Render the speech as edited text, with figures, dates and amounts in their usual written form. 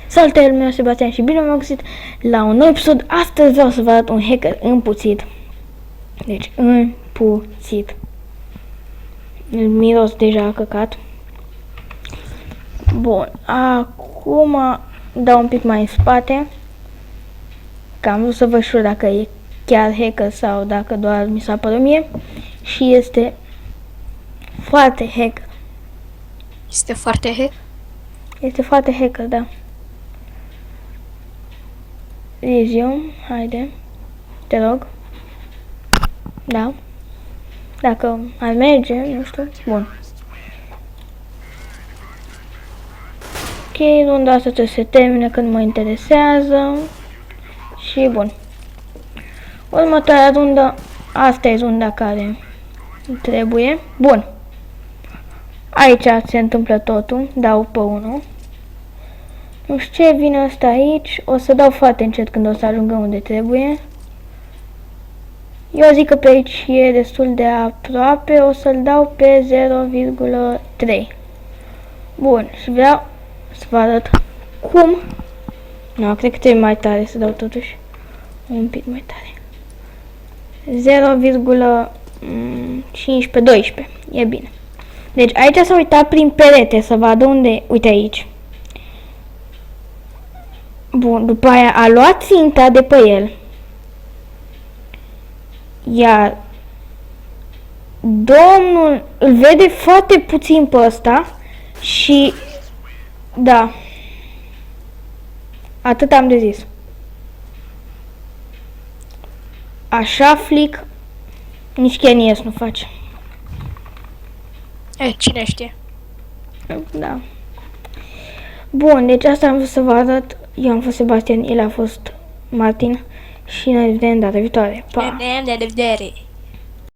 Salutare, meu Sebastian și bine m-am găsit la un nou episod. Astăzi vreau să vă arăt un hacker împuțit. Deci, împuțit. Miros deja a căcat. Bun, acum dau un pic mai în spate. Că am vrut să vă știu dacă e chiar hacker sau dacă doar mi s-a părut mie. Și este foarte hacker. Este foarte hacker? Este foarte hacker, da. Resume, haide, te rog. Da. Dacă ar merge, nu știu, bun. Ok, runda asta trebuie să se termine când mă interesează. Și bun. Următoarea rundă, asta e runda care trebuie. Bun. Aici se întâmplă totul, dau pe 1. Nu știu ce, vine asta aici, o să dau foarte încet când o să ajungă unde trebuie. Eu zic că pe aici e destul de aproape, o să-l dau pe 0,3. Bun, și vreau să vă arăt cum. Nu, cred că trebuie mai tare să dau totuși. Un pic mai tare. 0,15-12, e bine. Deci aici s-a uitat prin perete să vadă unde, uite aici. Bun, după aia a luat ținta de pe el. Iar domnul îl vede foarte puțin pe ăsta și da. Atât am de zis. Așa flic nici Kenies nu face. Cine știe? Da. Bun, deci asta am vrut să vă arăt. Eu am fost Sebastian, el a fost Martin și ne vedem data viitoare. Pa! Ne vedem, de vedere!